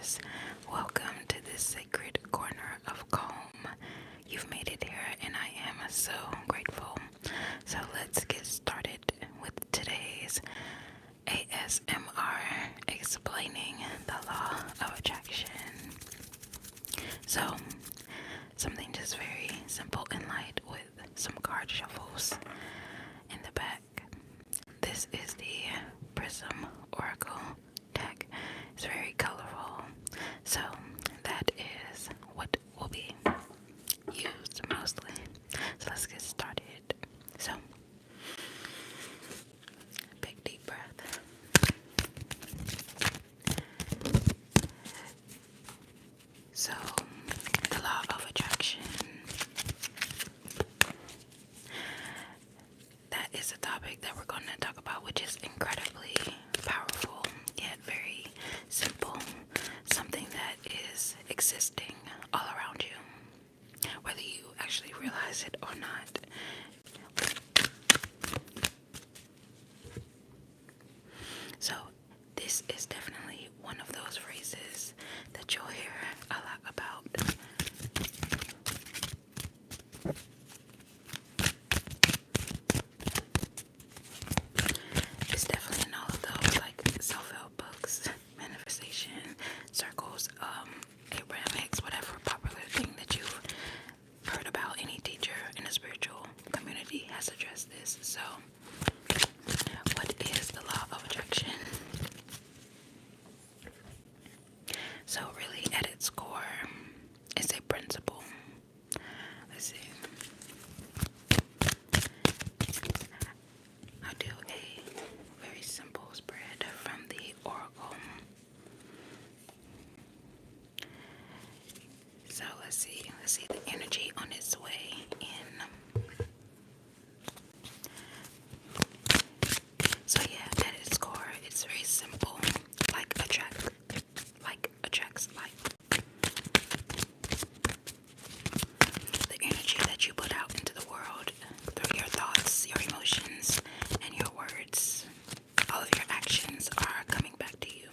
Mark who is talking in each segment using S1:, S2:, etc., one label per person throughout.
S1: universe. Welcome to this sacred corner of calm. You've made it here, and I am so grateful. So let's get started with today's ASMR explaining the law of attraction. So, something just very simple and light with some card shuffles in the back. This is the Prism Oracle deck. It's very colorful. So that is what will be used mostly. So let's get started. So, big deep breath. So, the law of attraction. That is a topic that we're going to talk about, which is incredibly powerful, yet very simple. Something that is existing all around you, whether you actually realize it or not. So, this is definitely one of those phrases that you'll hear a lot about. It's definitely in all of those like self-help books, manifestation circles, Abraham Hicks, whatever popular thing that you've heard about. Any teacher in a spiritual community has addressed this. So, what is the law of attraction? So, really, at its core, it's a principle. Let's see. I'll do a very simple spread from the Oracle. So let's see the energy on its way in. So yeah, at its core, it's very simple, like attracts like. The energy that you put out into the world through your thoughts, your emotions, and your words, all of your actions are coming back to you.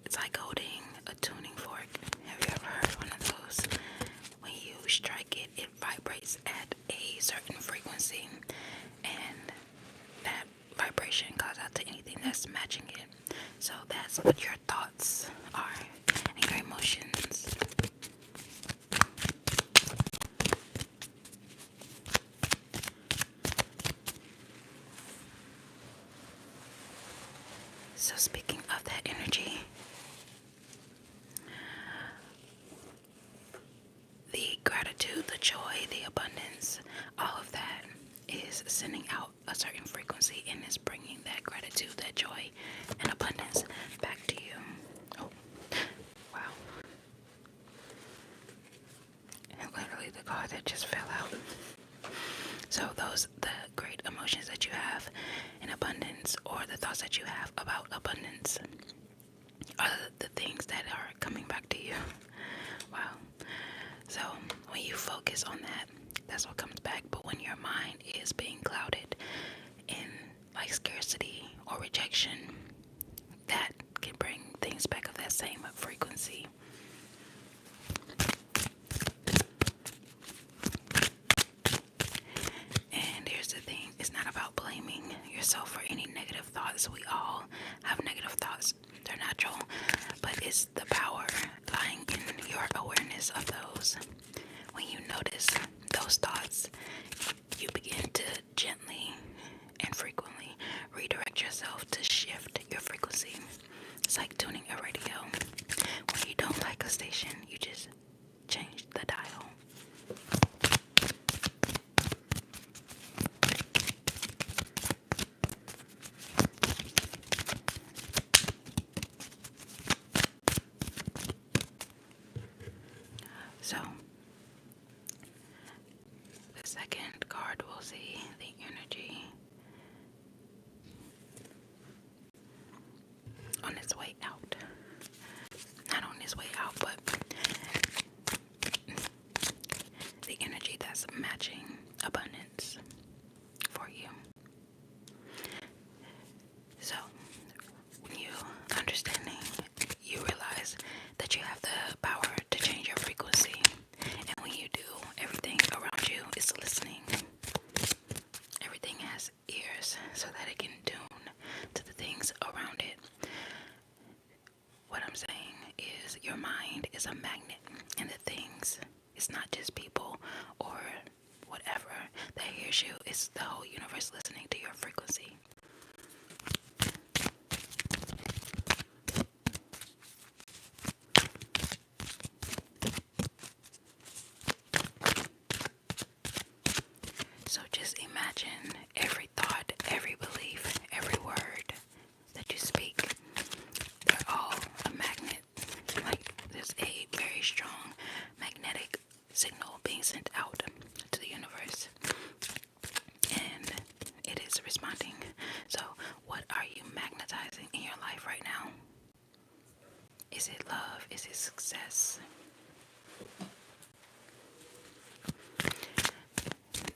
S1: It's like holding a tuning fork. Have you ever heard one of those? When you strike it, it vibrates at a certain frequency, and that vibration goes out to anything that's matching it. So that's what your thoughts are and your emotions. So speaking of that energy, the gratitude, the joy, the abundance, all of that is sending out a certain frequency and is bringing that gratitude, that joy, and abundance back to you. Oh, wow. And literally the card that just fell out. So the great emotions that you have in abundance, or the thoughts that you have about abundance, are the things that are coming back to you. Wow. So when you focus on that, that's what comes back. But when your mind is being clouded in like scarcity or rejection, that can bring things back of that same frequency. And here's the thing, it's not about blaming yourself for any negative thoughts. We all have negative thoughts. They're natural. But it's the power lying in your awareness of those. When you notice those thoughts, you begin to gently and frequently redirect yourself to shift your frequency. It's like tuning a radio. When you don't like a station, you just change the dial. So, the second card will see the energy on its way out. Not on its way out, but the energy that's matching abundance. hears you. It's the whole universe listening to your frequency. So just imagine every thought, every belief, every word that you speak, they're all a magnet. Like there's a very strong magnetic signal being sent out to the universe. And it is responding. So what are you magnetizing in your life right now? Is it love? Is it success?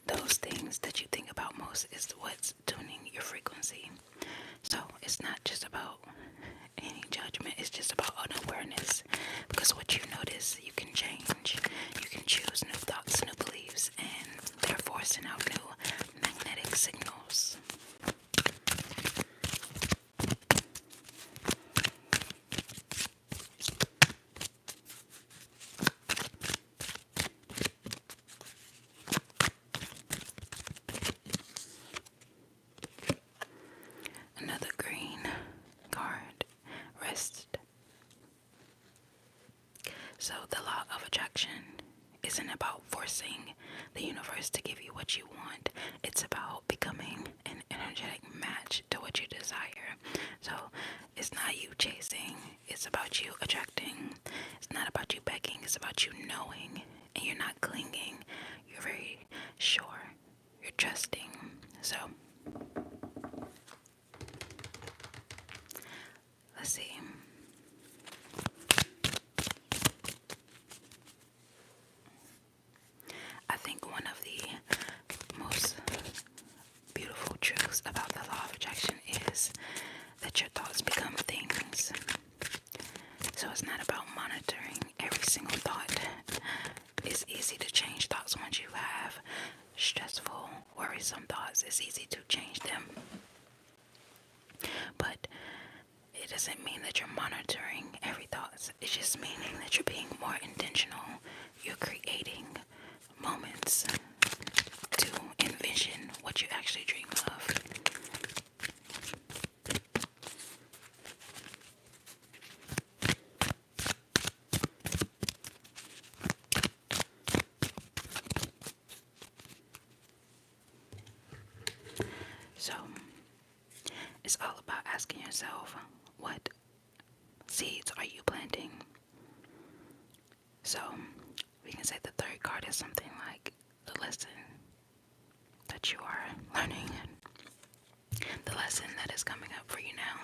S1: Those things that you think about most is what's tuning your frequency. So it's not just about any judgment, it's just about an awareness. Because what you notice, you can change. You can choose new thoughts, new beliefs, and therefore send out new magnetic signals. Another green card, rest. So the law of attraction isn't about forcing the universe to give you what you want. It's about becoming an energetic match to what you desire. So it's not you chasing, it's about you attracting. It's not about you begging, it's about you knowing. And you're not clinging, you're very sure, you're trusting. So let's see. I think one of the most beautiful truths about the law of attraction is that your thoughts become things. So it's not about monitoring every single thought. It's easy to change thoughts once you have stressful, worrisome thoughts. It's easy to change them. But it doesn't mean that you're monitoring every thought. It's just meaning that you're being more intentional. You're creating moments to envision what you actually dream of. So it's all about asking yourself, what seeds are you planting? So we can say the third card is something like the lesson that you are learning, the lesson that is coming up for you now.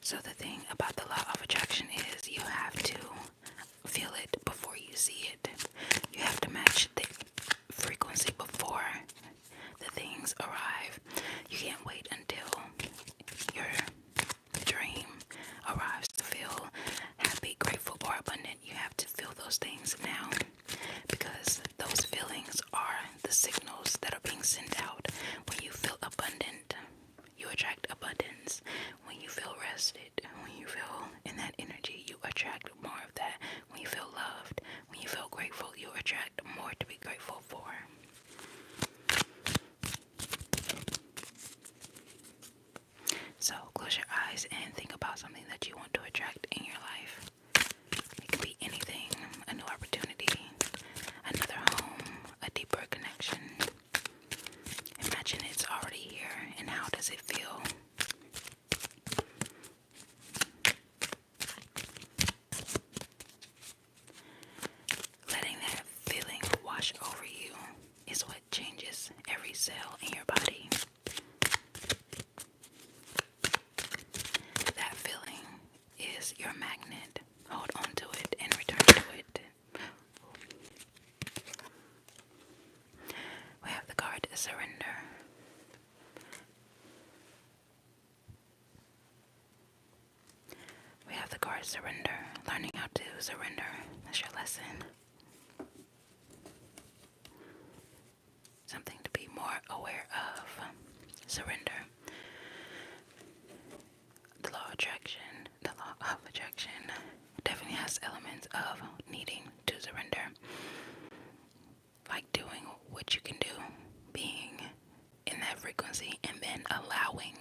S1: So the thing about the law of attraction is you have to feel it before you see it. You have to match the frequency before the things arrive. You can't wait until your dream arrives to feel happy, grateful, or abundant. You have to feel those things now, because those feelings are the signals that are being sent out. When you feel abundant, you attract abundance. When you feel rested, when you feel in that energy, you attract more of that. When you feel loved, when you feel grateful, you attract more to be grateful for. So close your eyes and think about something that you want to attract in your life. It could be anything: a new opportunity, another home, a deeper connection. Imagine it's already here, and how does it feel? Letting that feeling wash over you is what changes every cell in your body. That feeling is your magnet. Hold on to it and return to it. We have the card Surrender. We have the card Surrender. Learning how to surrender. That's your lesson. Something to be more aware surrender. The law of attraction definitely has elements of needing to surrender, like doing what you can do, being in that frequency, and then allowing,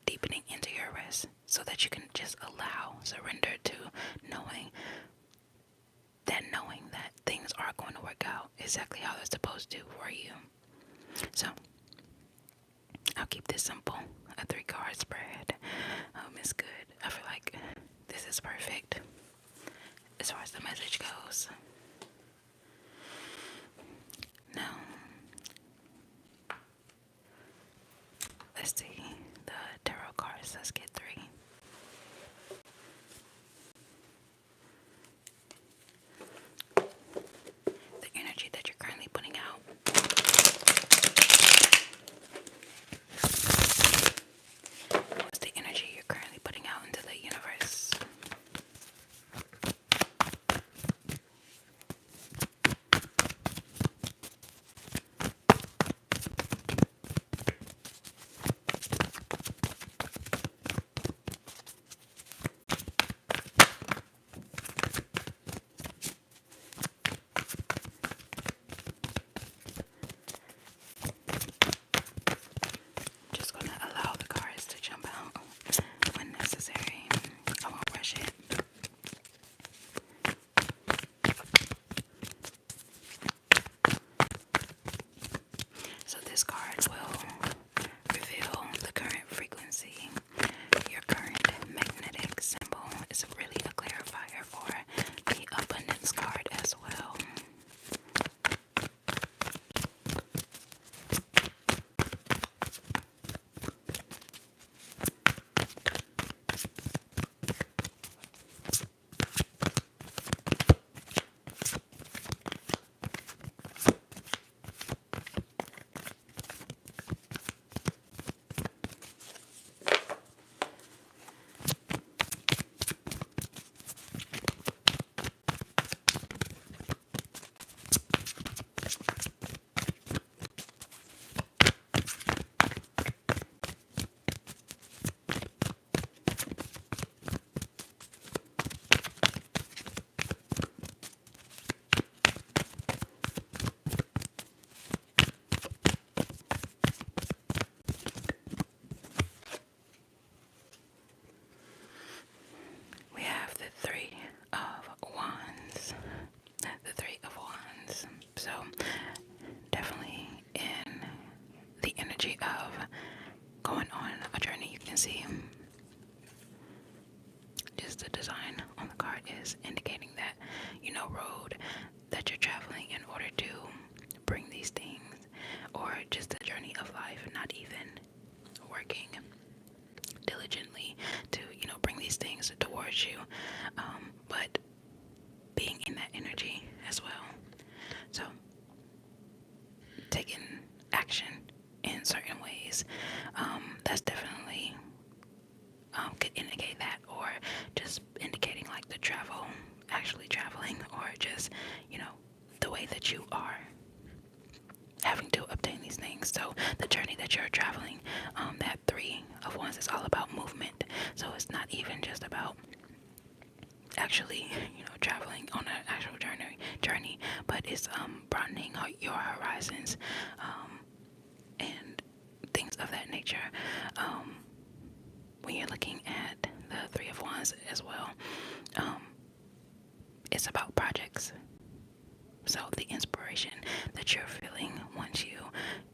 S1: deepening into your rest so that you can just allow, surrender to knowing that things are going to work out exactly how they're supposed to for you. So I'll keep this simple. A 3-card spread is good. I feel like this is perfect as far as the message goes. Now, let's see the tarot cards. Let's get 3. The energy that you're currently putting out. What's the energy you're currently putting out into the universe? Just gonna allow the cards to jump out when necessary. I won't rush it. So this card will reveal the current frequency. Your current magnetic symbol is really a clarifier for the abundance card as well. We have the Three of Wands. The Three of Wands. So definitely in the energy of going on a journey. You can see just the design on the card is indicating that road that you're traveling in order to bring these things, or just the journey of life, not even working diligently to bring these things towards you, but being in that energy as well. So taking action in certain ways, that's definitely could indicate that, or just indicating like the travel, actually traveling, or just the way that you are having to obtain these things. So the journey that you're traveling, that Three of Wands is all about movement. So it's not even just about actually traveling on an actual journey, but it's broadening out your horizons, and things of that nature. When you're looking at the Three of Wands as well, it's about projects. So the inspiration that you're feeling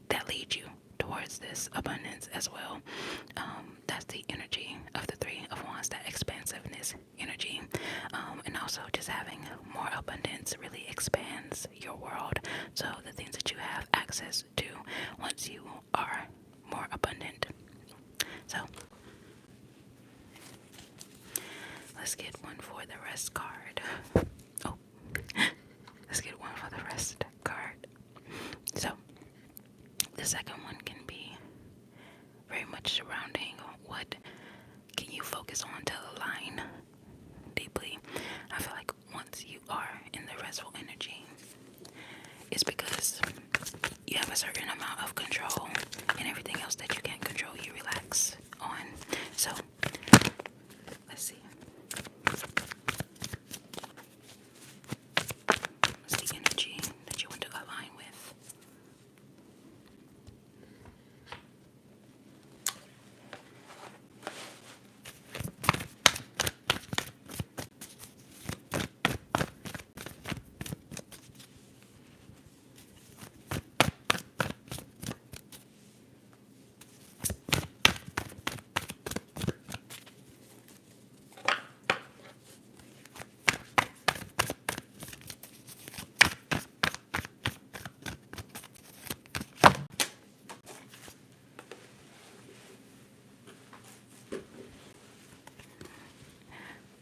S1: that leads you towards this abundance as well. That's the energy of the Three of Wands, that expansiveness energy. And also just having more abundance really expands your world. So the things that you have access to once you are more abundant. So let's get one for the rest card. Let's get one for the rest card. So the second one can be very much surrounding what can you focus on to align deeply. I feel like once you are in the restful energy, it's because you have a certain amount of control and everything else that you can't control, you relax on. So, let's see. What's the energy that you want to align with?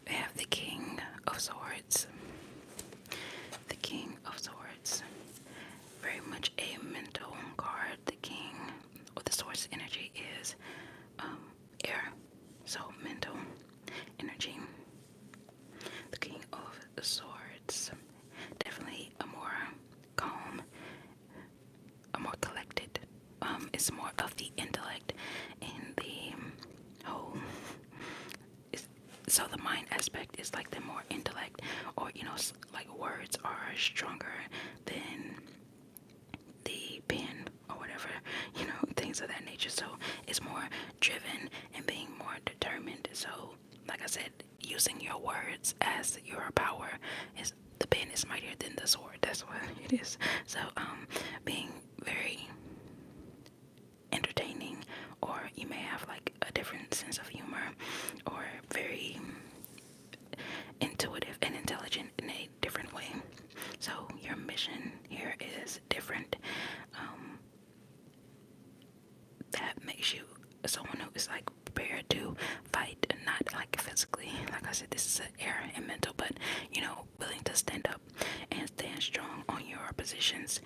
S1: We have the King of Swords. The King of Swords. Very much a mental card. The King or the Swords energy is air. So mental energy. The King of Swords. Definitely a more calm, a more collected. It's more of the intellect and the whole. So the mind aspect is like the more intellect, or like words are stronger than the pen or whatever, things of that nature. So it's more driven and being more determined. So like I said, using your words as your power is the pen is mightier than the sword. That's what it is. So being very entertaining, or you may have like a different sense of humor, or very intuitive and intelligent in a different way. So your mission here is different. That makes you someone who is like prepared to fight, not like physically. Like I said, this is an air and mental, but willing to stand up and stand strong on your positions.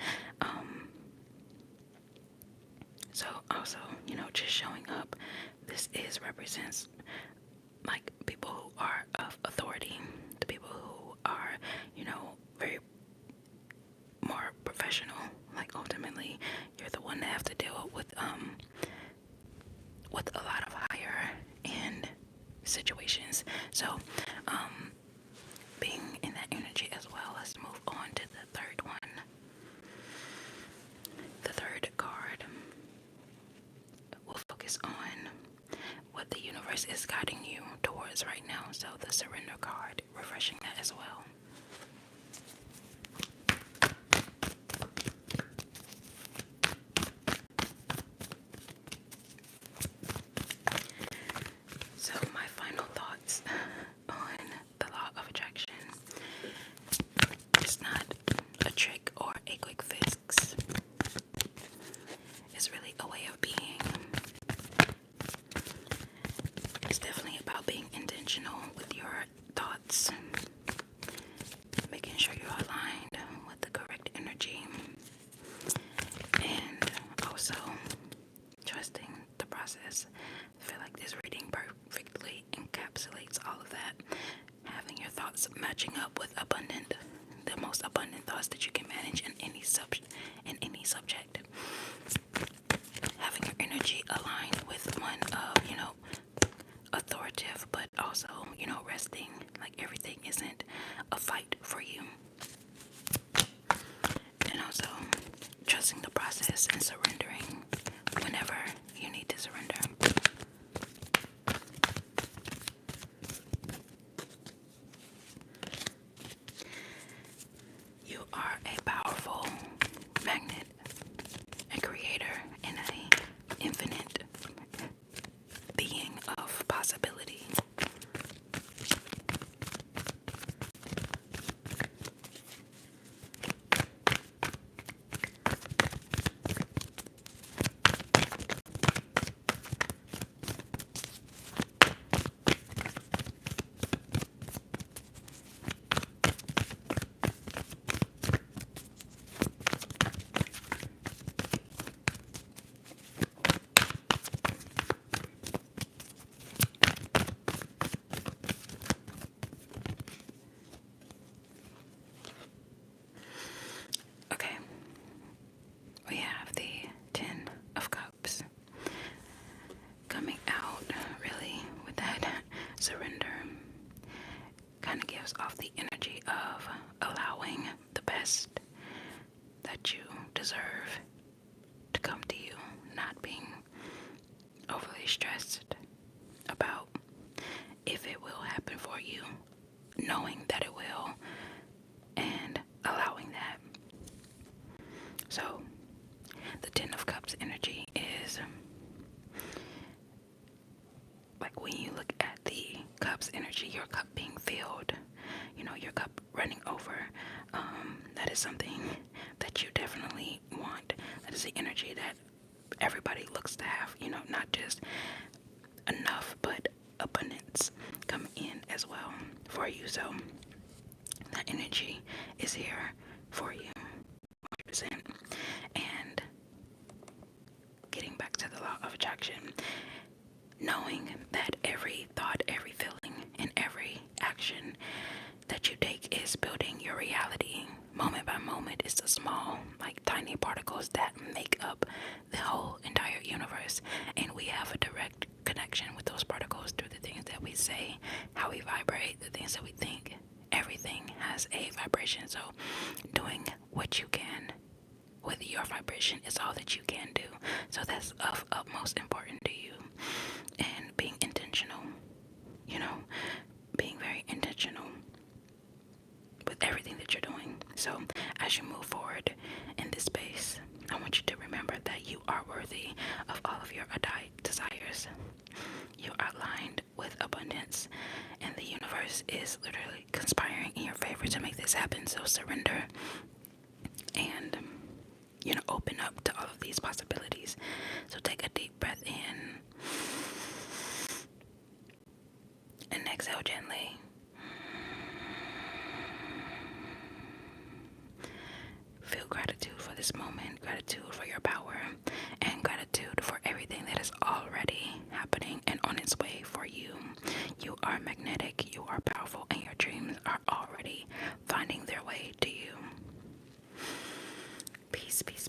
S1: So also, just showing up. This represents like people who are of authority, the people who are, very more professional. Like ultimately, you're the one that have to deal with a lot of higher end situations. So, being in that energy as well. Let's move on to the third one. The third card will focus on what the universe is guiding you towards right now. So the surrender card, refreshing that as well. So my final thoughts on the law of attraction. It's not a trick or a quick fix. It's really a way of being. It's definitely about being intentional with your thoughts, making sure you're aligned with the correct energy, and also trusting the process. I feel like this reading perfectly encapsulates all of that. Having your thoughts matching up with the most abundant thoughts that you can manage in any subject. Having your energy aligned with one of, authoritative, but also, resting. Like everything isn't a fight for you. And also trusting the process and surrendering whenever you need to surrender. You are a The Ten of Cups energy is like when you look at the cups energy, your cup being filled, your cup running over. That is something that you definitely want. That is the energy that everybody looks to have, not just enough, but abundance come in as well for you. So that energy is here for you 100%. And getting back to the law of attraction, knowing that every thought, every feeling, and every action that you take is building your reality moment by moment. It's the small, like tiny particles that make up the whole entire universe, and we have a direct connection with those particles through the things that we say, how we vibrate, the things that we think. Everything has a vibration, so doing what you can with your vibration is all that you can do. So that's of utmost importance to you. And being intentional, being very intentional with everything that you're doing. So as you move forward in this space, I want you to remember that you are worthy of all of your desires. You are aligned with abundance, and the universe is literally conspiring in your favor to make this happen. So surrender and open up to all of these possibilities. So take a deep breath in and exhale gently. Feel gratitude for this moment, gratitude for your power, and gratitude for everything that is already happening and on its way for you. You are magnetic, you are powerful, and your dreams are already finding their way to you. Peace, peace,